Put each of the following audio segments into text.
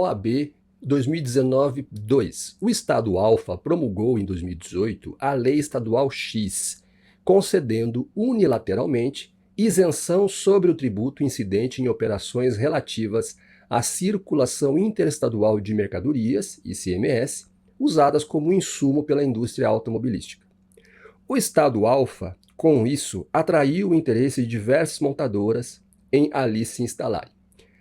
OAB 2019-2. O Estado Alfa promulgou em 2018 a Lei Estadual X, concedendo unilateralmente isenção sobre o tributo incidente em operações relativas à circulação interestadual de mercadorias, ICMS, usadas como insumo pela indústria automobilística. O Estado Alfa, com isso, atraiu o interesse de diversas montadoras em ali se instalarem.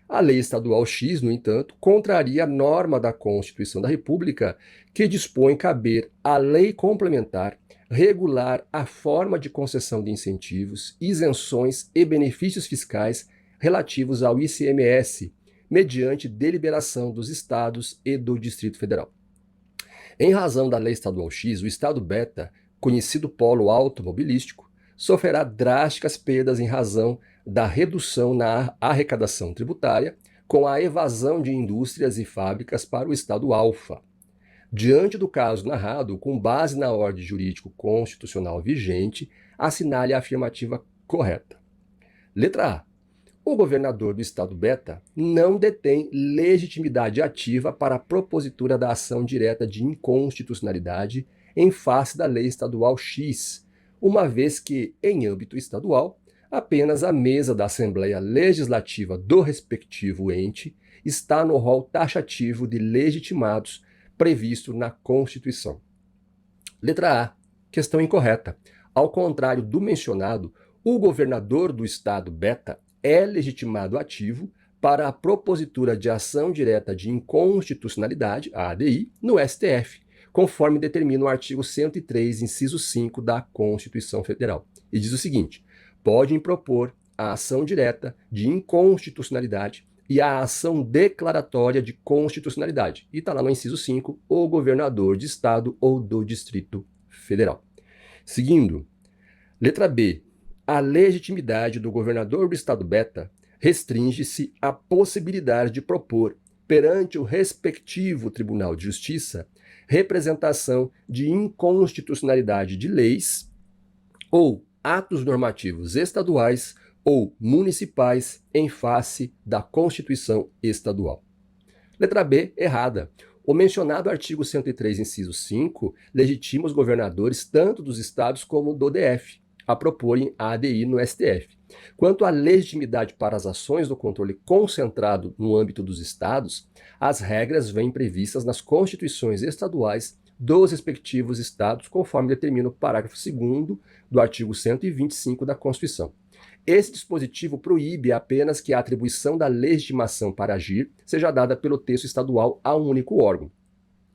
A Lei Estadual X, no entanto, contraria a norma da Constituição da República que dispõe caber à lei complementar regular a forma de concessão de incentivos, isenções e benefícios fiscais relativos ao ICMS, mediante deliberação dos estados e do Distrito Federal. Em razão da Lei Estadual X, o Estado Beta, conhecido polo automobilístico, sofrerá drásticas perdas em razão da redução na arrecadação tributária com a evasão de indústrias e fábricas para o Estado Alfa. Diante do caso narrado, com base na ordem jurídico-constitucional vigente, assinale a afirmativa correta. Letra A. O governador do Estado Beta não detém legitimidade ativa para a propositura da ação direta de inconstitucionalidade em face da Lei Estadual X, uma vez que, em âmbito estadual, apenas a mesa da Assembleia Legislativa do respectivo ente está no rol taxativo de legitimados previsto na Constituição. Letra A. Questão incorreta. Ao contrário do mencionado, o governador do Estado Beta é legitimado ativo para a propositura de ação direta de inconstitucionalidade, a ADI, no STF, conforme determina o artigo 103, inciso 5 da Constituição Federal. E diz o seguinte: podem propor a ação direta de inconstitucionalidade e a ação declaratória de constitucionalidade. E está lá no inciso 5, o governador de estado ou do Distrito Federal. Seguindo, letra B. A legitimidade do governador do Estado Beta restringe-se à possibilidade de propor, perante o respectivo Tribunal de Justiça, representação de inconstitucionalidade de leis ou atos normativos estaduais ou municipais em face da Constituição Estadual. Letra B, errada. O mencionado artigo 103, inciso 5, legitima os governadores tanto dos estados como do DF a proporem a ADI no STF. Quanto à legitimidade para as ações do controle concentrado no âmbito dos estados, as regras vêm previstas nas constituições estaduais dos respectivos estados, conforme determina o parágrafo 2º do artigo 125 da Constituição. Esse dispositivo proíbe apenas que a atribuição da legitimação para agir seja dada pelo texto estadual a um único órgão.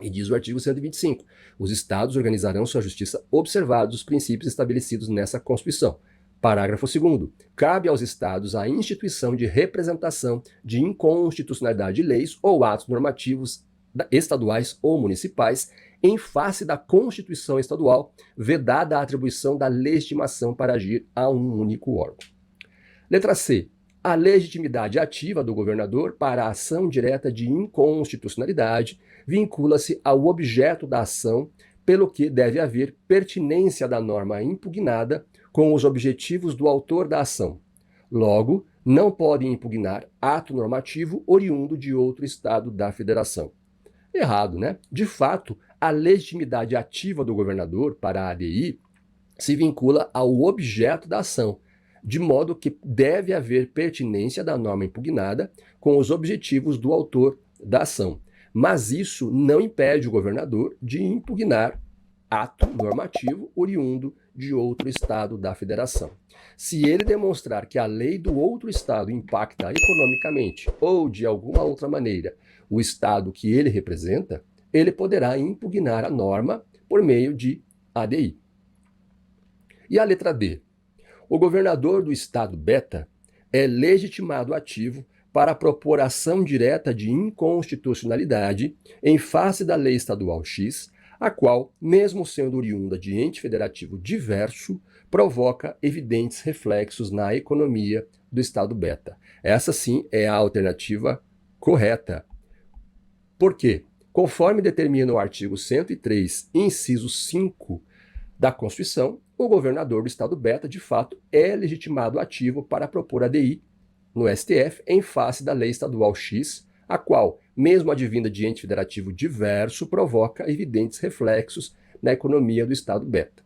E diz o artigo 125, os estados organizarão sua justiça observados os princípios estabelecidos nessa Constituição. Parágrafo 2º. Cabe aos estados a instituição de representação de inconstitucionalidade de leis ou atos normativos estaduais ou municipais em face da Constituição Estadual, vedada a atribuição da legitimação para agir a um único órgão. Letra C. A legitimidade ativa do governador para a ação direta de inconstitucionalidade vincula-se ao objeto da ação, pelo que deve haver pertinência da norma impugnada com os objetivos do autor da ação. Logo, não podem impugnar ato normativo oriundo de outro estado da federação. Errado, né? De fato, a legitimidade ativa do governador para a ADI se vincula ao objeto da ação, de modo que deve haver pertinência da norma impugnada com os objetivos do autor da ação. Mas isso não impede o governador de impugnar ato normativo oriundo de outro estado da federação. Se ele demonstrar que a lei do outro estado impacta economicamente ou de alguma outra maneira o estado que ele representa, ele poderá impugnar a norma por meio de ADI. E a letra D. O governador do Estado Beta é legitimado ativo para propor ação direta de inconstitucionalidade em face da Lei Estadual X, a qual, mesmo sendo oriunda de ente federativo diverso, provoca evidentes reflexos na economia do Estado Beta. Essa sim é a alternativa correta. Por quê? Conforme determina o artigo 103, inciso 5 da Constituição, o governador do Estado Beta, de fato, é legitimado ativo para propor ADI no STF em face da Lei Estadual X, a qual, mesmo advinda de ente federativo diverso, provoca evidentes reflexos na economia do Estado beta.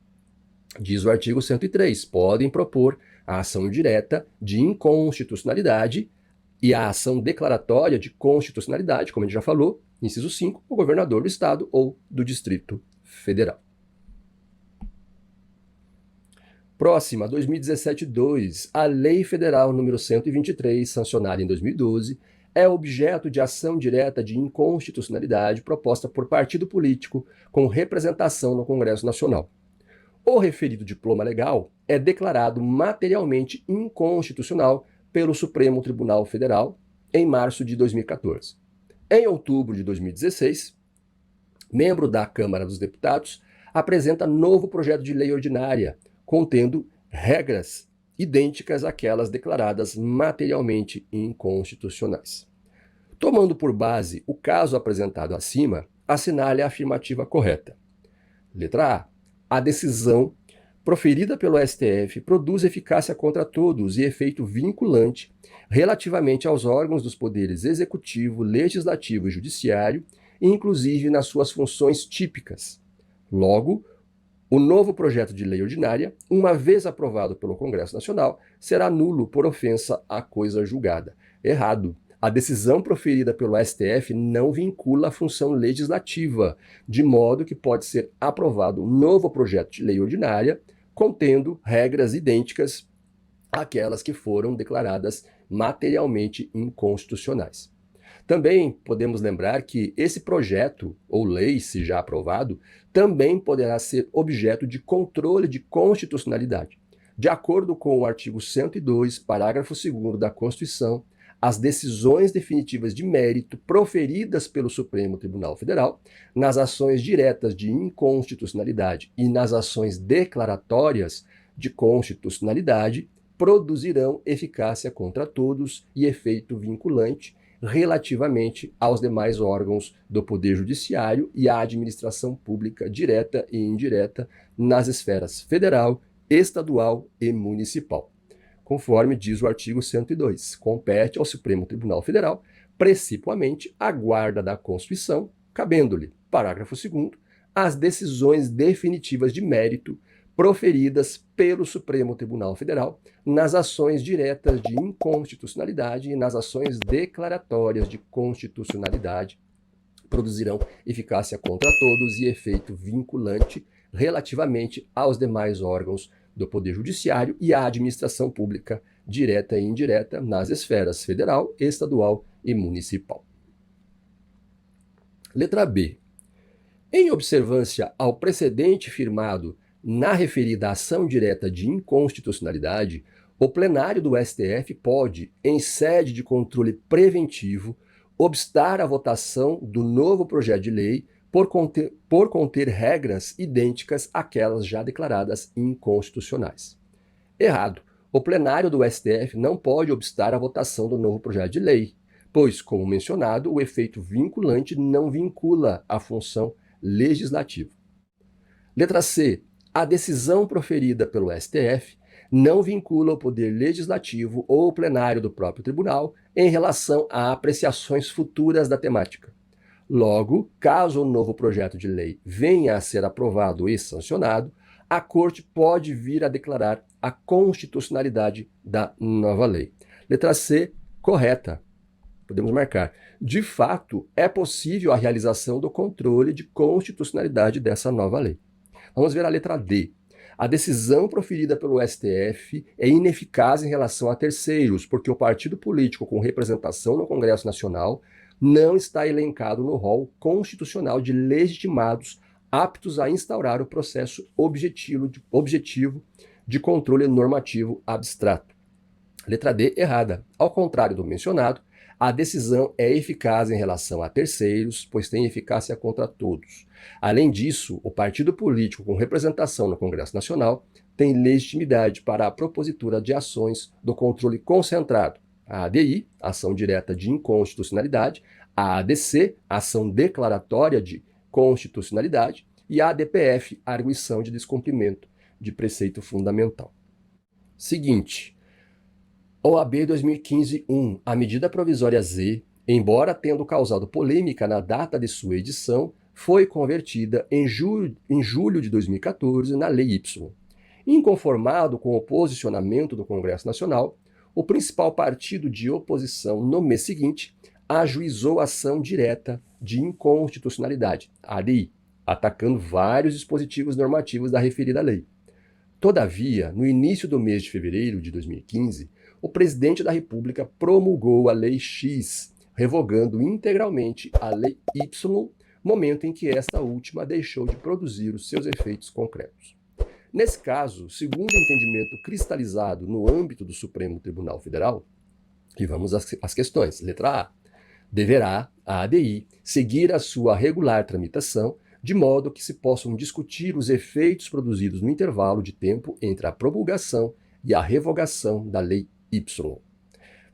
Diz o artigo 103, podem propor a ação direta de inconstitucionalidade e a ação declaratória de constitucionalidade, como a gente já falou, inciso 5, o governador do Estado ou do Distrito Federal. Próxima, 2017-2, a Lei Federal número 123, sancionada em 2012, é objeto de ação direta de inconstitucionalidade proposta por partido político com representação no Congresso Nacional. O referido diploma legal é declarado materialmente inconstitucional pelo Supremo Tribunal Federal em março de 2014. Em outubro de 2016, membro da Câmara dos Deputados apresenta novo projeto de lei ordinária, contendo regras idênticas àquelas declaradas materialmente inconstitucionais. Tomando por base o caso apresentado acima, assinale a afirmativa correta. Letra A. A decisão proferida pelo STF produz eficácia contra todos e efeito vinculante relativamente aos órgãos dos poderes executivo, legislativo e judiciário, inclusive nas suas funções típicas. Logo, o novo projeto de lei ordinária, uma vez aprovado pelo Congresso Nacional, será nulo por ofensa à coisa julgada. Errado. A decisão proferida pelo STF não vincula a função legislativa, de modo que pode ser aprovado um novo projeto de lei ordinária contendo regras idênticas àquelas que foram declaradas materialmente inconstitucionais. Também podemos lembrar que esse projeto, ou lei, se já aprovado, também poderá ser objeto de controle de constitucionalidade. De acordo com o artigo 102, parágrafo 2º da Constituição, as decisões definitivas de mérito proferidas pelo Supremo Tribunal Federal, nas ações diretas de inconstitucionalidade e nas ações declaratórias de constitucionalidade, produzirão eficácia contra todos e efeito vinculante relativamente aos demais órgãos do Poder Judiciário e à administração pública direta e indireta nas esferas federal, estadual e municipal. Conforme diz o artigo 102, compete ao Supremo Tribunal Federal, precipuamente, a guarda da Constituição, cabendo-lhe, parágrafo 2º, as decisões definitivas de mérito proferidas pelo Supremo Tribunal Federal nas ações diretas de inconstitucionalidade e nas ações declaratórias de constitucionalidade, produzirão eficácia contra todos e efeito vinculante relativamente aos demais órgãos do Poder Judiciário e à administração pública, direta e indireta, nas esferas federal, estadual e municipal. Letra B. Em observância ao precedente firmado na referida ação direta de inconstitucionalidade, o plenário do STF pode, em sede de controle preventivo, obstar a votação do novo projeto de lei por conter regras idênticas àquelas já declaradas inconstitucionais. Errado. O plenário do STF não pode obstar a votação do novo projeto de lei, pois, como mencionado, o efeito vinculante não vincula a função legislativa. Letra C. A decisão proferida pelo STF não vincula o poder legislativo ou o plenário do próprio tribunal em relação a apreciações futuras da temática. Logo, caso o novo projeto de lei venha a ser aprovado e sancionado, a Corte pode vir a declarar a constitucionalidade da nova lei. Letra C, correta. Podemos marcar. De fato, é possível a realização do controle de constitucionalidade dessa nova lei. Vamos ver a letra D. A decisão proferida pelo STF é ineficaz em relação a terceiros, porque o partido político com representação no Congresso Nacional não está elencado no rol constitucional de legitimados aptos a instaurar o processo objetivo de controle normativo abstrato. Letra D, errada. Ao contrário do mencionado, a decisão é eficaz em relação a terceiros, pois tem eficácia contra todos. Além disso, o partido político com representação no Congresso Nacional tem legitimidade para a propositura de ações do controle concentrado, a ADI, ação direta de inconstitucionalidade, a ADC, ação declaratória de constitucionalidade, e a ADPF, arguição de descumprimento de preceito fundamental. Seguinte, OAB 2015-1, a medida provisória Z embora tendo causado polêmica na data de sua edição, foi convertida em julho de 2014 na Lei Y. Inconformado com o posicionamento do Congresso Nacional, o principal partido de oposição no mês seguinte ajuizou ação direta de inconstitucionalidade, ADI, atacando vários dispositivos normativos da referida lei. Todavia, no início do mês de fevereiro de 2015, o presidente da República promulgou a Lei X, revogando integralmente a Lei Y, momento em que esta última deixou de produzir os seus efeitos concretos. Nesse caso, segundo o entendimento cristalizado no âmbito do Supremo Tribunal Federal, e vamos às questões. Letra A. Deverá a ADI seguir a sua regular tramitação, de modo que se possam discutir os efeitos produzidos no intervalo de tempo entre a promulgação e a revogação da Lei Y.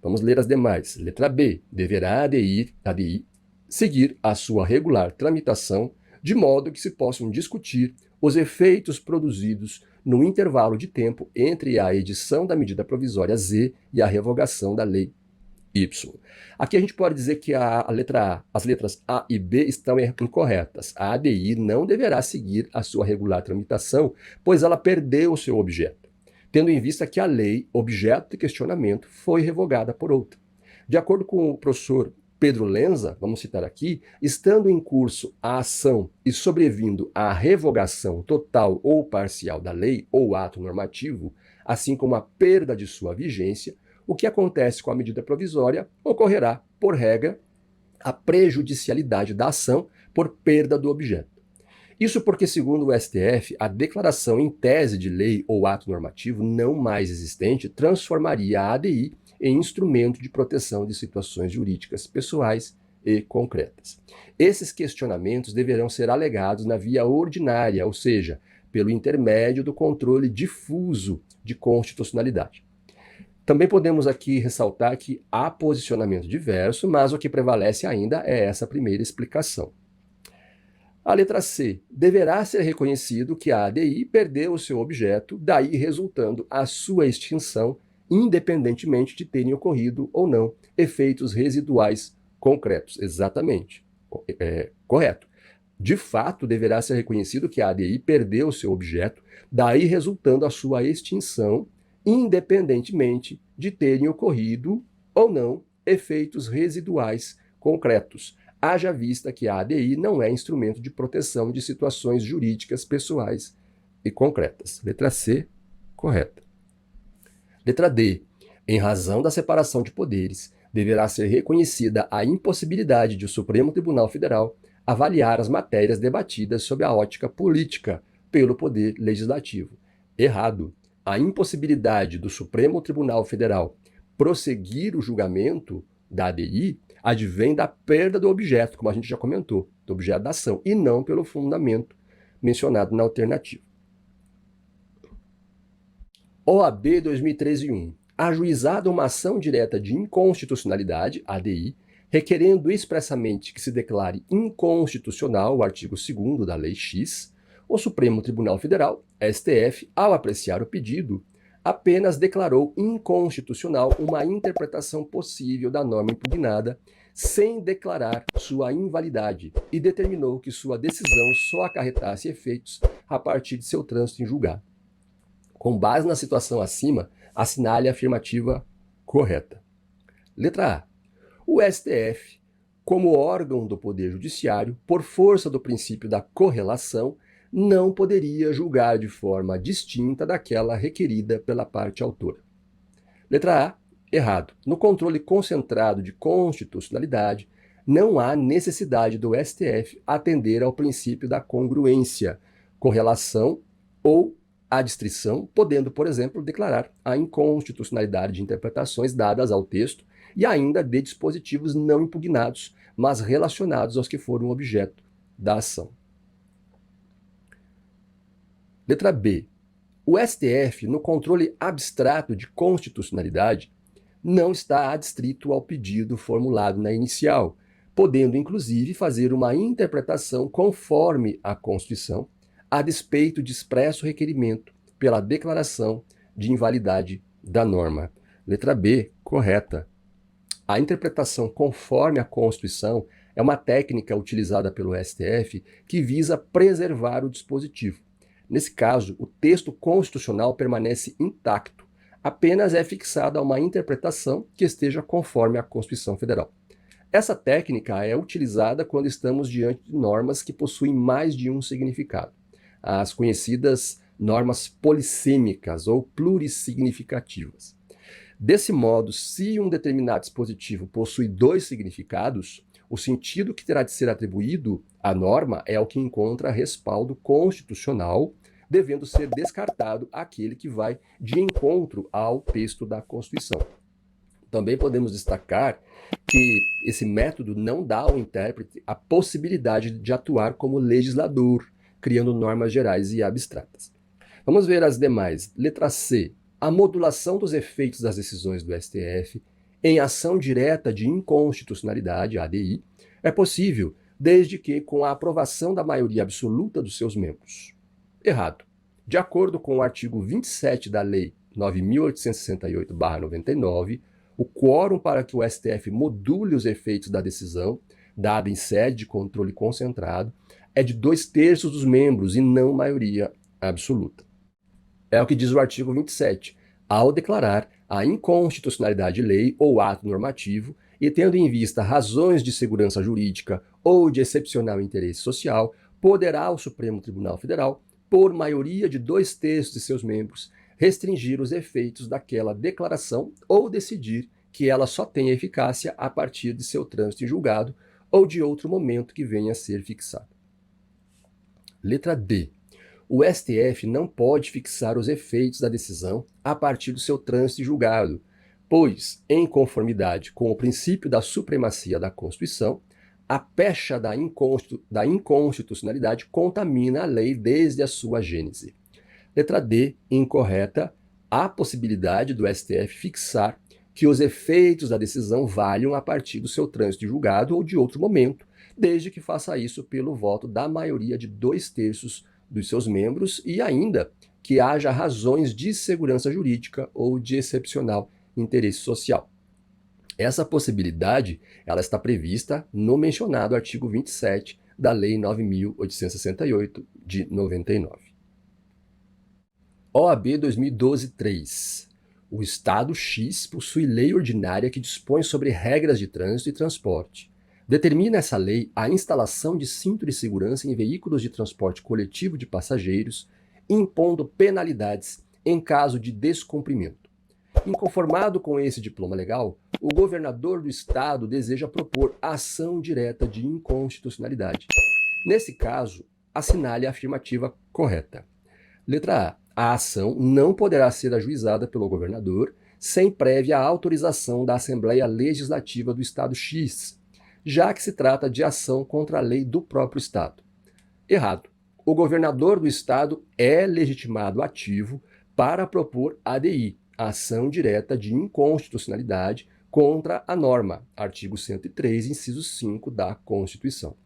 Vamos ler as demais. Letra B. Deverá a ADI seguir a sua regular tramitação, de modo que se possam discutir os efeitos produzidos no intervalo de tempo entre a edição da medida provisória Z e a revogação da Lei Y. Aqui a gente pode dizer que a letra A, as letras A e B estão incorretas. A ADI não deverá seguir a sua regular tramitação, pois ela perdeu o seu objeto, tendo em vista que a lei, objeto de questionamento, foi revogada por outra. De acordo com o professor Pedro Lenza, vamos citar aqui, estando em curso a ação e sobrevindo a revogação total ou parcial da lei ou ato normativo, assim como a perda de sua vigência, o que acontece com a medida provisória ocorrerá, por regra, a prejudicialidade da ação por perda do objeto. Isso porque, segundo o STF, a declaração em tese de lei ou ato normativo não mais existente transformaria a ADI em instrumento de proteção de situações jurídicas pessoais e concretas. Esses questionamentos deverão ser alegados na via ordinária, ou seja, pelo intermédio do controle difuso de constitucionalidade. Também podemos aqui ressaltar que há posicionamento diverso, mas o que prevalece ainda é essa primeira explicação. A letra C. Deverá ser reconhecido que a ADI perdeu o seu objeto, daí resultando a sua extinção, independentemente de terem ocorrido ou não efeitos residuais concretos. Exatamente. Correto. De fato, deverá ser reconhecido que a ADI perdeu o seu objeto, daí resultando a sua extinção, independentemente de terem ocorrido ou não efeitos residuais concretos, haja vista que a ADI não é instrumento de proteção de situações jurídicas pessoais e concretas. Letra C, correta. Letra D. Em razão da separação de poderes, deverá ser reconhecida a impossibilidade de o Supremo Tribunal Federal avaliar as matérias debatidas sob a ótica política pelo Poder Legislativo. Errado. A impossibilidade do Supremo Tribunal Federal prosseguir o julgamento da ADI advém da perda do objeto, como a gente já comentou, do objeto da ação, e não pelo fundamento mencionado na alternativa. OAB 2013-1. Ajuizada uma ação direta de inconstitucionalidade, ADI, requerendo expressamente que se declare inconstitucional o artigo 2º da Lei X, o Supremo Tribunal Federal, STF, ao apreciar o pedido, apenas declarou inconstitucional uma interpretação possível da norma impugnada, sem declarar sua invalidade, e determinou que sua decisão só acarretasse efeitos a partir de seu trânsito em julgado. Com base na situação acima, assinale a afirmativa correta. Letra A. O STF, como órgão do Poder Judiciário, por força do princípio da correlação, não poderia julgar de forma distinta daquela requerida pela parte autora. Letra A. Errado. No controle concentrado de constitucionalidade, não há necessidade do STF atender ao princípio da congruência, correlação ou adstrição, podendo, por exemplo, declarar a inconstitucionalidade de interpretações dadas ao texto e ainda de dispositivos não impugnados, mas relacionados aos que foram objeto da ação. Letra B. O STF, no controle abstrato de constitucionalidade, não está adstrito ao pedido formulado na inicial, podendo inclusive fazer uma interpretação conforme a Constituição, a despeito de expresso requerimento pela declaração de invalidade da norma. Letra B, correta. A interpretação conforme a Constituição é uma técnica utilizada pelo STF que visa preservar o dispositivo. Nesse caso, o texto constitucional permanece intacto, apenas é fixada uma interpretação que esteja conforme a Constituição Federal. Essa técnica é utilizada quando estamos diante de normas que possuem mais de um significado, as conhecidas normas polissêmicas ou plurissignificativas. Desse modo, se um determinado dispositivo possui dois significados, o sentido que terá de ser atribuído à norma é o que encontra respaldo constitucional, devendo ser descartado aquele que vai de encontro ao texto da Constituição. Também podemos destacar que esse método não dá ao intérprete a possibilidade de atuar como legislador, criando normas gerais e abstratas. Vamos ver as demais. Letra C. A modulação dos efeitos das decisões do STF em ação direta de inconstitucionalidade, ADI, é possível desde que com a aprovação da maioria absoluta dos seus membros. Errado. De acordo com o artigo 27 da Lei 9.868/99, o quórum para que o STF module os efeitos da decisão, dada em sede de controle concentrado, é de 2/3 dos membros e não maioria absoluta. É o que diz o artigo 27, ao declarar a inconstitucionalidade de lei ou ato normativo e tendo em vista razões de segurança jurídica ou de excepcional interesse social, poderá o Supremo Tribunal Federal, por maioria de 2/3 de seus membros, restringir os efeitos daquela declaração ou decidir que ela só tenha eficácia a partir de seu trânsito em julgado ou de outro momento que venha a ser fixado. Letra D. O STF não pode fixar os efeitos da decisão a partir do seu trânsito em julgado, pois, em conformidade com o princípio da supremacia da Constituição, a pecha da inconstitucionalidade contamina a lei desde a sua gênese. Letra D, incorreta, há possibilidade do STF fixar que os efeitos da decisão valham a partir do seu trânsito de julgado ou de outro momento, desde que faça isso pelo voto da maioria de 2/3 dos seus membros e ainda que haja razões de segurança jurídica ou de excepcional interesse social. Essa possibilidade ela está prevista no mencionado artigo 27 da Lei 9.868, de 99. OAB 2012-3. O Estado X possui lei ordinária que dispõe sobre regras de trânsito e transporte. Determina essa lei a instalação de cinto de segurança em veículos de transporte coletivo de passageiros, impondo penalidades em caso de descumprimento. Inconformado com esse diploma legal, o governador do estado deseja propor ação direta de inconstitucionalidade. Nesse caso, assinale a afirmativa correta. Letra A. A ação não poderá ser ajuizada pelo governador sem prévia autorização da Assembleia Legislativa do Estado X, já que se trata de ação contra a lei do próprio Estado. Errado. O governador do Estado é legitimado ativo para propor ADI, ação direta de inconstitucionalidade contra a norma, artigo 103, inciso 5 da Constituição.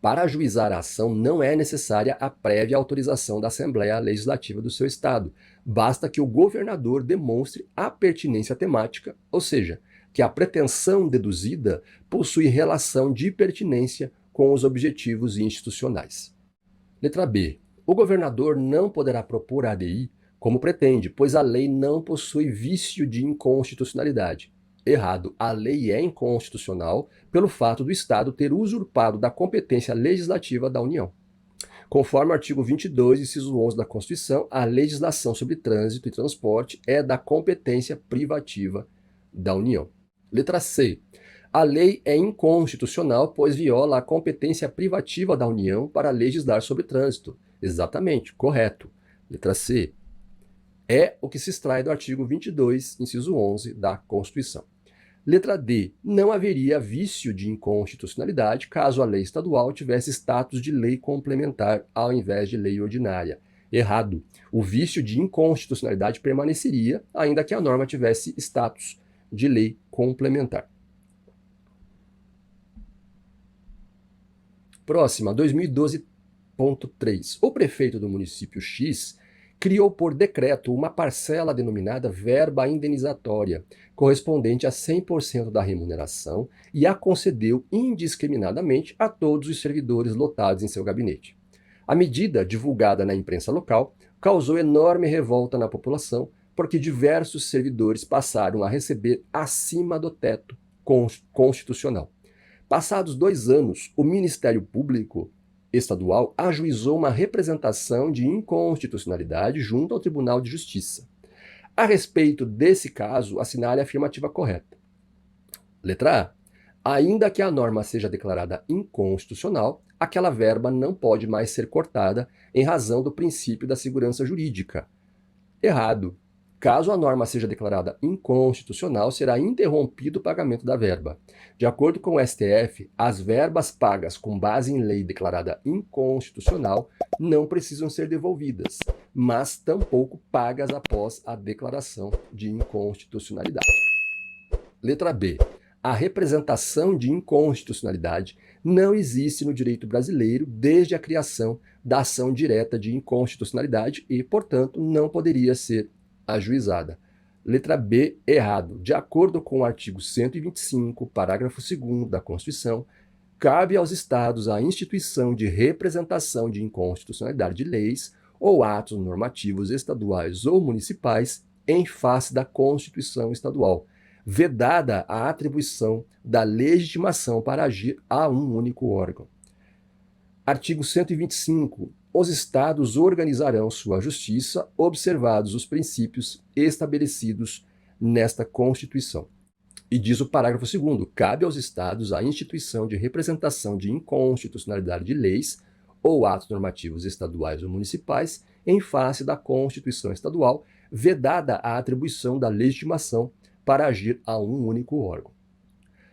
Para ajuizar a ação não é necessária a prévia autorização da Assembleia Legislativa do seu Estado, basta que o governador demonstre a pertinência temática, ou seja, que a pretensão deduzida possui relação de pertinência com os objetivos institucionais. Letra B. O governador não poderá propor a ADI como pretende, pois a lei não possui vício de inconstitucionalidade. Errado. A lei é inconstitucional pelo fato do Estado ter usurpado da competência legislativa da União. Conforme o artigo 22, inciso 11 da Constituição, a legislação sobre trânsito e transporte é da competência privativa da União. Letra C. A lei é inconstitucional, pois viola a competência privativa da União para legislar sobre trânsito. Exatamente, correto. Letra C. É o que se extrai do artigo 22, inciso 11 da Constituição. Letra D. Não haveria vício de inconstitucionalidade caso a lei estadual tivesse status de lei complementar ao invés de lei ordinária. Errado. O vício de inconstitucionalidade permaneceria, ainda que a norma tivesse status de lei complementar. Próxima, 2012.3. O prefeito do município X criou por decreto uma parcela denominada verba indenizatória, correspondente a 100% da remuneração, e a concedeu indiscriminadamente a todos os servidores lotados em seu gabinete. A medida, divulgada na imprensa local, causou enorme revolta na população, porque diversos servidores passaram a receber acima do teto constitucional. Passados 2 anos, o Ministério Público Estadual ajuizou uma representação de inconstitucionalidade junto ao Tribunal de Justiça. A respeito desse caso, assinale a afirmativa correta. Letra A. Ainda que a norma seja declarada inconstitucional, aquela verba não pode mais ser cortada em razão do princípio da segurança jurídica. Errado. Caso a norma seja declarada inconstitucional, será interrompido o pagamento da verba. De acordo com o STF, as verbas pagas com base em lei declarada inconstitucional não precisam ser devolvidas, mas tampouco pagas após a declaração de inconstitucionalidade. Letra B. A representação de inconstitucionalidade não existe no direito brasileiro desde a criação da ação direta de inconstitucionalidade e, portanto, não poderia ser ajuizada. Letra B, errado. De acordo com o artigo 125, parágrafo 2º da Constituição, cabe aos Estados a instituição de representação de inconstitucionalidade de leis ou atos normativos estaduais ou municipais em face da Constituição estadual, vedada a atribuição da legitimação para agir a um único órgão. Artigo 125. Os Estados organizarão sua justiça, observados os princípios estabelecidos nesta Constituição. E diz o parágrafo 2º, cabe aos Estados a instituição de representação de inconstitucionalidade de leis ou atos normativos estaduais ou municipais em face da Constituição estadual, vedada a atribuição da legitimação para agir a um único órgão.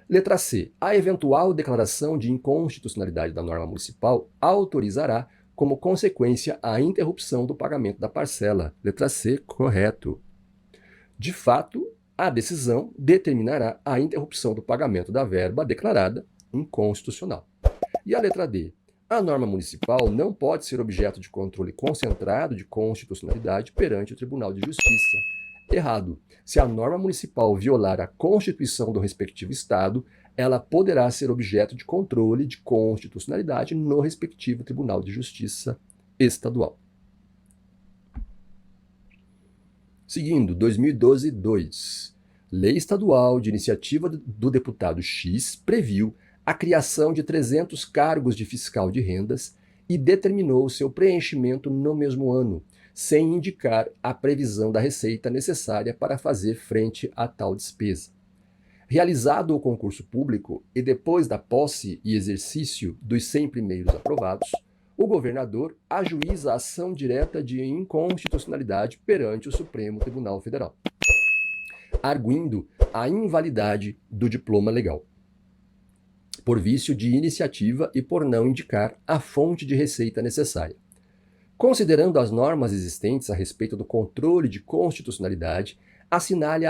Letra C. A eventual declaração de inconstitucionalidade da norma municipal autorizará como consequência a interrupção do pagamento da parcela. Letra C, correto. De fato, a decisão determinará a interrupção do pagamento da verba declarada inconstitucional. E a letra D. A norma municipal não pode ser objeto de controle concentrado de constitucionalidade perante o Tribunal de Justiça. Errado. Se a norma municipal violar a Constituição do respectivo Estado, ela poderá ser objeto de controle de constitucionalidade no respectivo Tribunal de Justiça estadual. Seguindo, 2012-2. Lei estadual de iniciativa do deputado X previu a criação de 300 cargos de fiscal de rendas e determinou seu preenchimento no mesmo ano, sem indicar a previsão da receita necessária para fazer frente a tal despesa. Realizado o concurso público e depois da posse e exercício dos 100 primeiros aprovados, o governador ajuiza a ação direta de inconstitucionalidade perante o Supremo Tribunal Federal, arguindo a invalidade do diploma legal, por vício de iniciativa e por não indicar a fonte de receita necessária. Considerando as normas existentes a respeito do controle de constitucionalidade, assinale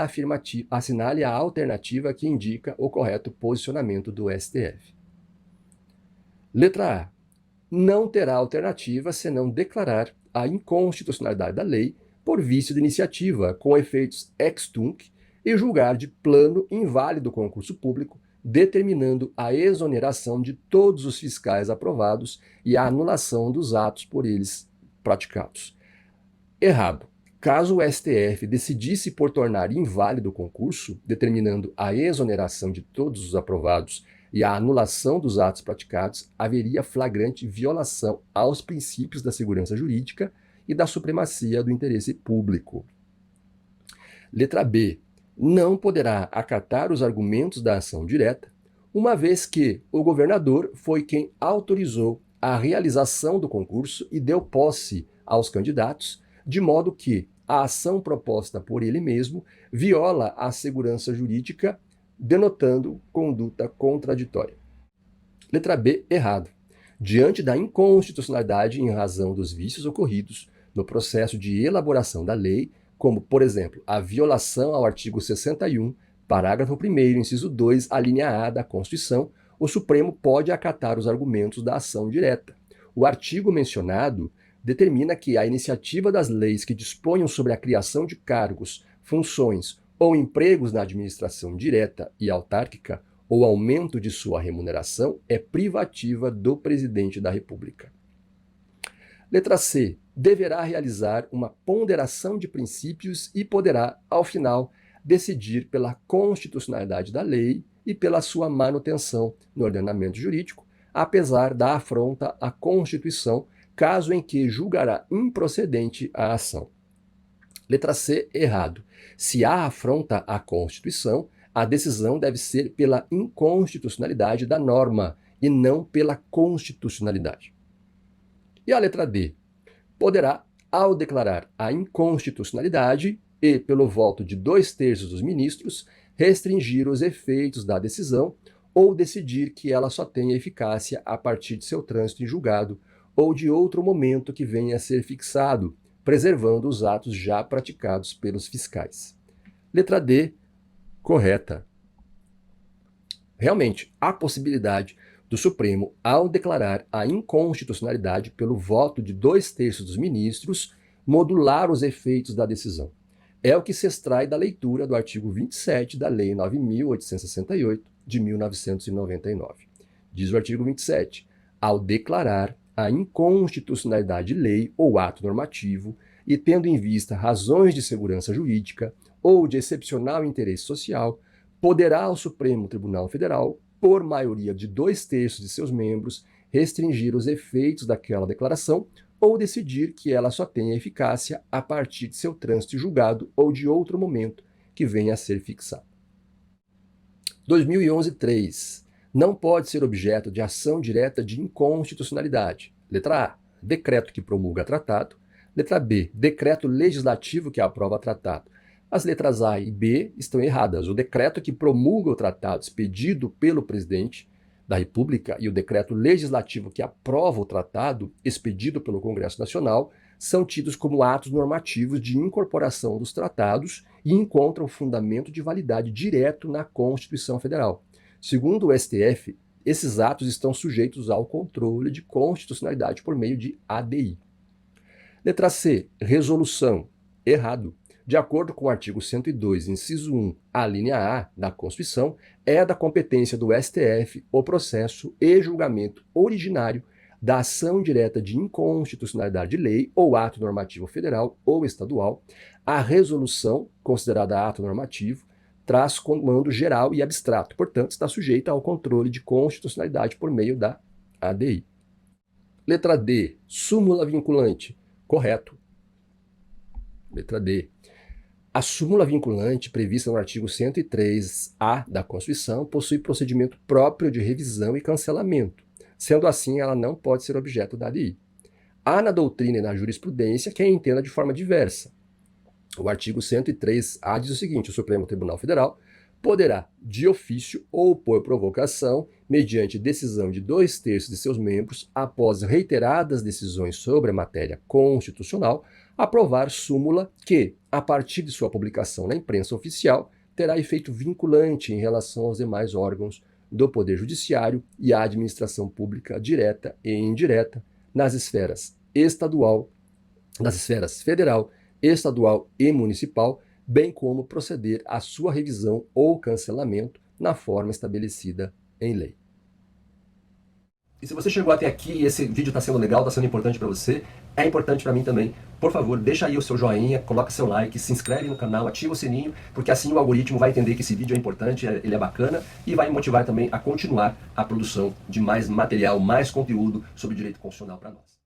a alternativa que indica o correto posicionamento do STF. Letra A. Não terá alternativa senão declarar a inconstitucionalidade da lei por vício de iniciativa, com efeitos ex tunc, e julgar de plano inválido o concurso público, determinando a exoneração de todos os fiscais aprovados e a anulação dos atos por eles praticados. Errado. Caso o STF decidisse por tornar inválido o concurso, determinando a exoneração de todos os aprovados e a anulação dos atos praticados, haveria flagrante violação aos princípios da segurança jurídica e da supremacia do interesse público. Letra B. Não poderá acatar os argumentos da ação direta, uma vez que o governador foi quem autorizou a realização do concurso e deu posse aos candidatos, de modo que a ação proposta por ele mesmo viola a segurança jurídica, denotando conduta contraditória. Letra B, errado. Diante da inconstitucionalidade em razão dos vícios ocorridos no processo de elaboração da lei, como, por exemplo, a violação ao artigo 61, parágrafo 1º, inciso 2, a linha A da Constituição, o Supremo pode acatar os argumentos da ação direta. O artigo mencionado determina que a iniciativa das leis que disponham sobre a criação de cargos, funções ou empregos na administração direta e autárquica ou aumento de sua remuneração é privativa do Presidente da República. Letra C. Deverá realizar uma ponderação de princípios e poderá, ao final, decidir pela constitucionalidade da lei e pela sua manutenção no ordenamento jurídico, apesar da afronta à Constituição, caso em que julgará improcedente a ação. Letra C. Errado. Se há afronta à Constituição, a decisão deve ser pela inconstitucionalidade da norma e não pela constitucionalidade. E a letra D. Poderá, ao declarar a inconstitucionalidade e pelo voto de 2/3 dos ministros, restringir os efeitos da decisão ou decidir que ela só tenha eficácia a partir de seu trânsito em julgado ou de outro momento que venha a ser fixado, preservando os atos já praticados pelos fiscais. Letra D, correta. Realmente, há possibilidade do Supremo, ao declarar a inconstitucionalidade pelo voto de 2/3 dos ministros, modular os efeitos da decisão. É o que se extrai da leitura do artigo 27 da Lei 9.868, de 1999. Diz o artigo 27, ao declarar a inconstitucionalidade de lei ou ato normativo e tendo em vista razões de segurança jurídica ou de excepcional interesse social, poderá o Supremo Tribunal Federal, por maioria de 2/3 de seus membros, restringir os efeitos daquela declaração ou decidir que ela só tenha eficácia a partir de seu trânsito em julgado ou de outro momento que venha a ser fixado. 2011-3. Não pode ser objeto de ação direta de inconstitucionalidade. Letra A. Decreto que promulga tratado. Letra B. Decreto legislativo que aprova tratado. As letras A e B estão erradas. O decreto que promulga o tratado expedido pelo presidente da República e o decreto legislativo que aprova o tratado expedido pelo Congresso Nacional são tidos como atos normativos de incorporação dos tratados e encontram fundamento de validade direto na Constituição Federal. Segundo o STF, esses atos estão sujeitos ao controle de constitucionalidade por meio de ADI. Letra C. Resolução. Errado. De acordo com o artigo 102, inciso 1, a linha A da Constituição, é da competência do STF o processo e julgamento originário da ação direta de inconstitucionalidade de lei ou ato normativo federal ou estadual. A resolução, considerada ato normativo, traz comando geral e abstrato, portanto, está sujeita ao controle de constitucionalidade por meio da ADI. Letra D. Súmula vinculante. Correto. Letra D. A súmula vinculante prevista no artigo 103-A da Constituição possui procedimento próprio de revisão e cancelamento. Sendo assim, ela não pode ser objeto da ADI. Há na doutrina e na jurisprudência quem entenda de forma diversa. O artigo 103-A diz o seguinte: o Supremo Tribunal Federal poderá, de ofício ou por provocação, mediante decisão de 2/3 de seus membros, após reiteradas decisões sobre a matéria constitucional, aprovar súmula que, a partir de sua publicação na imprensa oficial, terá efeito vinculante em relação aos demais órgãos do Poder Judiciário e à administração pública direta e indireta nas esferas federal, estadual e municipal, bem como proceder à sua revisão ou cancelamento na forma estabelecida em lei. E se você chegou até aqui e esse vídeo está sendo legal, está sendo importante para você, é importante para mim também, por favor, deixa aí o seu joinha, coloca seu like, se inscreve no canal, ativa o sininho, porque assim o algoritmo vai entender que esse vídeo é importante, ele é bacana e vai me motivar também a continuar a produção de mais material, mais conteúdo sobre direito constitucional para nós.